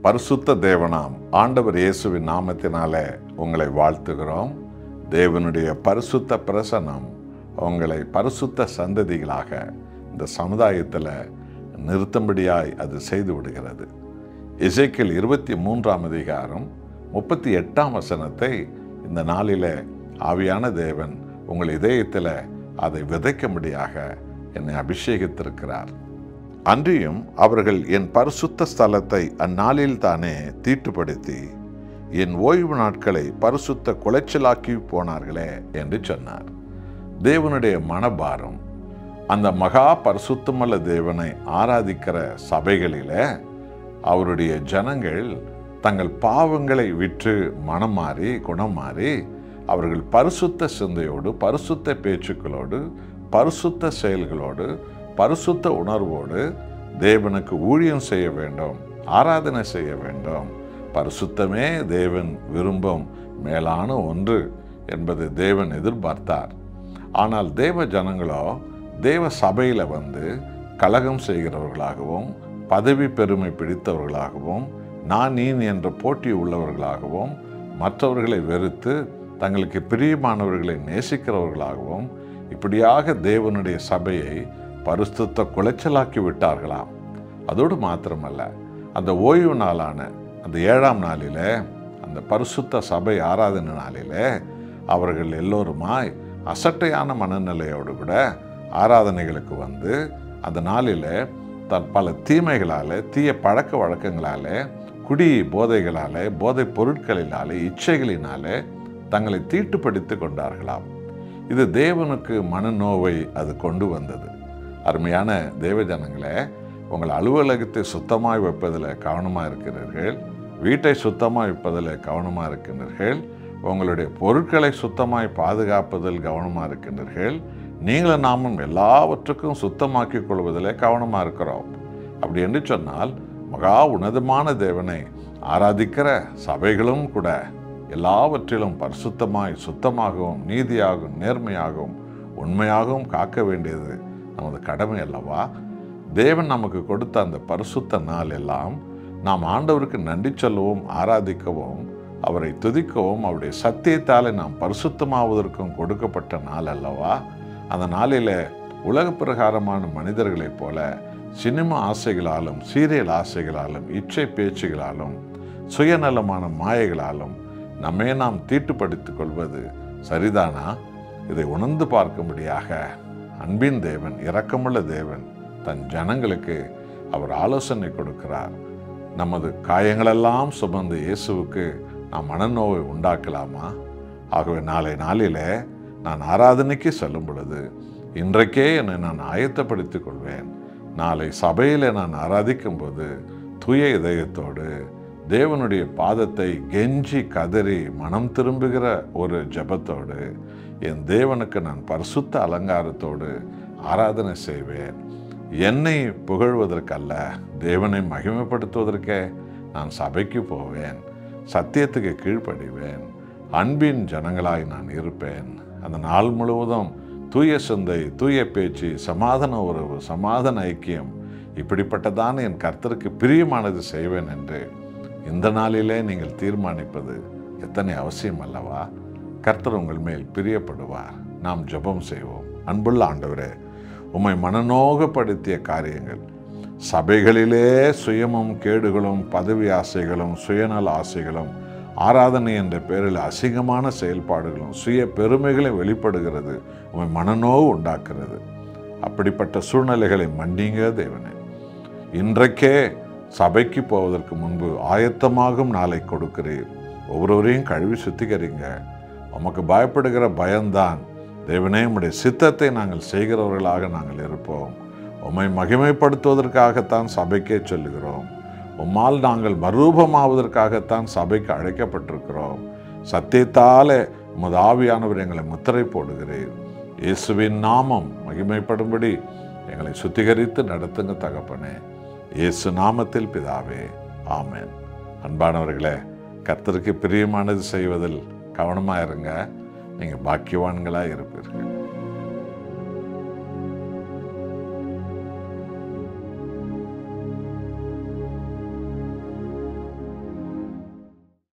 பரிசுத்த தேவனாம் ஆண்டவர் இயேசுவின் நாமத்தினாலே உங்களை வாழ்த்துகிறோம். தேவனுடைய பரிசுத்த பிரசன்னம் உங்களை பரிசுத்த சந்ததிகளாக இந்த சமுதாயத்தில் நிறுத்தும்படியாய் அது செய்து விடுகிறது. எசேக்கியேல் 23ஆம் அதிகாரம் 38ஆம் வசனத்தை இந்த நாளில் ஆவியான தேவன் உங்கள் இதயத்தில் அதை விதைக்கும்படியாக என்னை அபிஷேகித்திருக்கிறார். அன்றியும் அவர்கள் என் பரிசுத்த ஸ்தலத்தை அந்நாளில் தானே தீட்டுப்படுத்தி என் ஓய்வு நாட்களை பரிசுத்த குலைச்சலாக்கி போனார்களே என்று சொன்னார். தேவனுடைய மனபாரம் அந்த மகா பரிசுத்தமுள்ள தேவனை ஆராதிக்கிற சபைகளில் அவருடைய ஜனங்கள் தங்கள் பாவங்களை விற்று மனம் மாறி குணம் மாறி அவர்கள் பரிசுத்த சிந்தையோடு பரிசுத்த பேச்சுக்களோடு பரிசுத்த செயல்களோடு பரிசுத்த உணர்வோடு தேவனுக்கு ஊழியம் செய்ய வேண்டும், ஆராதனை செய்ய வேண்டும். பரிசுத்தமே தேவன் விரும்பும் மேலான ஒன்று என்பது தேவன் எதிர்பார்த்தார். ஆனால் தேவ ஜனங்களோ தேவ சபையில் வந்து கலகம் செய்கிறவர்களாகவும் பதவி பெருமை பிடித்தவர்களாகவும் நான் நீ என்ற போட்டி உள்ளவர்களாகவும் மற்றவர்களை வெறுத்து தங்களுக்கு பிரியமானவர்களை நேசிக்கிறவர்களாகவும் இப்படியாக தேவனுடைய சபையை பரிசுத்த குலைச்சலாக்கி விட்டார்களாம். அதோடு மாத்திரமல்ல, அந்த ஓய்வு நாளான அந்த 7ஆம் நாளில் அந்த பரிசுத்த சபை ஆராதனை நாளில் அவர்கள் எல்லோருமாய் அசட்டையான மனநிலையோடு கூட ஆராதனைகளுக்கு வந்து அந்த நாளில் பல தீமைகளால் தீய பழக்க வழக்கங்களால் குடி போதைகளால் போதை பொருட்களினாலே இச்சைகளினாலே தங்களை தீட்டுப்படுத்தி கொண்டார்களாம். இது தேவனுக்கு மனநோவை அது கொண்டு வந்தது. அருமையான தேவ ஜனங்களே, உங்கள் அலுவலகத்தை சுத்தமாய் வைப்பதில் கவனமாக இருக்கிறீர்கள், வீட்டை சுத்தமாக வைப்பதில் கவனமாக இருக்கின்றீர்கள், உங்களுடைய பொருட்களை சுத்தமாய் பாதுகாப்பதில் கவனமாக இருக்கின்றீர்கள், நீங்களும் நாமும் எல்லாவற்றுக்கும் சுத்தமாக்கி கொள்வதில் கவனமாக இருக்கிறோம். அப்படி என்று சொன்னால் மகா உன்னதமான தேவனை ஆராதிக்கிற சபைகளும் கூட எல்லாவற்றிலும் பரிசுத்தமாய் சுத்தமாகவும் நீதியாகவும் நேர்மையாகவும் உண்மையாகவும் காக்க வேண்டியது நமது கடமை அல்லவா? தேவன் நமக்கு கொடுத்த அந்த பரிசுத்த நாள் எல்லாம் நாம் ஆண்டவருக்கு நன்றி சொல்லவும் ஆராதிக்கவும் அவரை துதிக்கவும் அவருடைய சத்தியத்தாலே நாம் பரிசுத்தமாவதற்கும் கொடுக்கப்பட்ட நாள் அல்லவா? அந்த நாளில் உலக பிரகாரமான மனிதர்களைப் போல சினிமா ஆசைகளாலும் சீரியல் ஆசைகளாலும் இச்சை பேச்சுகளாலும் சுயநலமான மாயைகளாலும் நம்மை நாம் தீட்டுப்படுத்திக் கொள்வது சரிதானா? இதை உணர்ந்து பார்க்கும்படியாக அன்பின் தேவன், இரக்கமுள்ள தேவன் தன் ஜனங்களுக்கு அவர் ஆலோசனை கொடுக்கிறார். நமது காயங்களெல்லாம் சுமந்து இயேசுவுக்கு நாம் மனநோவை உண்டாக்கலாமா? ஆகவே நாளை நாளில் நான் ஆராதனைக்கு செல்லும் பொழுது இன்றைக்கே என்னை நான் ஆயத்தப்படுத்திக் கொள்வேன். நாளை சபையில் நான் ஆராதிக்கும் போது தூய இதயத்தோடு தேவனுடைய பாதத்தை கெஞ்சி கதறி மனம் திரும்புகிற ஒரு ஜெபத்தோடு என் தேவனுக்கு நான் பரிசுத்த அலங்காரத்தோடு ஆராதனை செய்வேன். என்னை புகழ்வதற்கல்ல, தேவனை மகிமைப்படுத்துவதற்கே நான் சபைக்கு போவேன், சத்தியத்துக்கு கீழ்ப்படிவேன், அன்பின் ஜனங்களாய் நான் இருப்பேன். அந்த நாள் முழுவதும் தூய சிந்தை, தூய பேச்சு, சமாதான உறவு, சமாதான ஐக்கியம் இப்படிப்பட்டதான என் கர்த்தருக்கு பிரியமானது செய்வேன் என்று இந்த நாளிலே நீங்கள் தீர்மானிப்பது எத்தனை அவசியம் அல்லவா? கர்த்தர் உங்கள் மேல் பிரியப்படுவார். நாம் ஜெபம் செய்வோம். அன்புள்ள ஆண்டவரே, உம்மை மனநோகப்படுத்திய காரியங்கள் சபைகளிலே சுயமும் கேடுகளும் பதவி ஆசைகளும் சுயநல ஆசைகளும் ஆராதனை என்ற பெயரில் அசிங்கமான செயல்பாடுகளும் சுய பெருமைகளை வெளிப்படுகிறது, உம்மை மனநோவு உண்டாக்குறது. அப்படிப்பட்ட சூழ்நிலைகளை மன்னிங்க தேவனே. இன்றைக்கே சபைக்கு போவதற்கு முன்பு ஆயத்தமாகும் நாளை கொடுக்கிறீர். ஒவ்வொருவரையும் கழுவி சுத்திகரிங்க. உமக்கு பயப்படுகிற பயம்தான் தேவனே, உம்முடைய சித்தத்தை நாங்கள் செய்கிறவர்களாக நாங்கள் இருப்போம். உம்மை மகிமைப்படுத்துவதற்காகத்தான் சபைக்கே சொல்லுகிறோம். உம்மால் நாங்கள் மறுரூபமாவதற்காகத்தான் சபைக்கு அழைக்கப்பட்டிருக்கிறோம். சத்தியத்தாலே உமது ஆவியானவர் எங்களை முத்திரை போடுகிறீர். இயேசுவின் நாமம் மகிமைப்படும்படி எங்களை சுத்திகரித்து நடத்துங்க தகப்பனே. இயேசு நாமத்தில் பிதாவே, ஆமென். அன்பானவர்களே, கர்த்தருக்கு பிரியமானது செய்வதில் கவனமாக இருங்க. நீங்கள் பாக்கியவான்களாக இருப்பீர்கள்.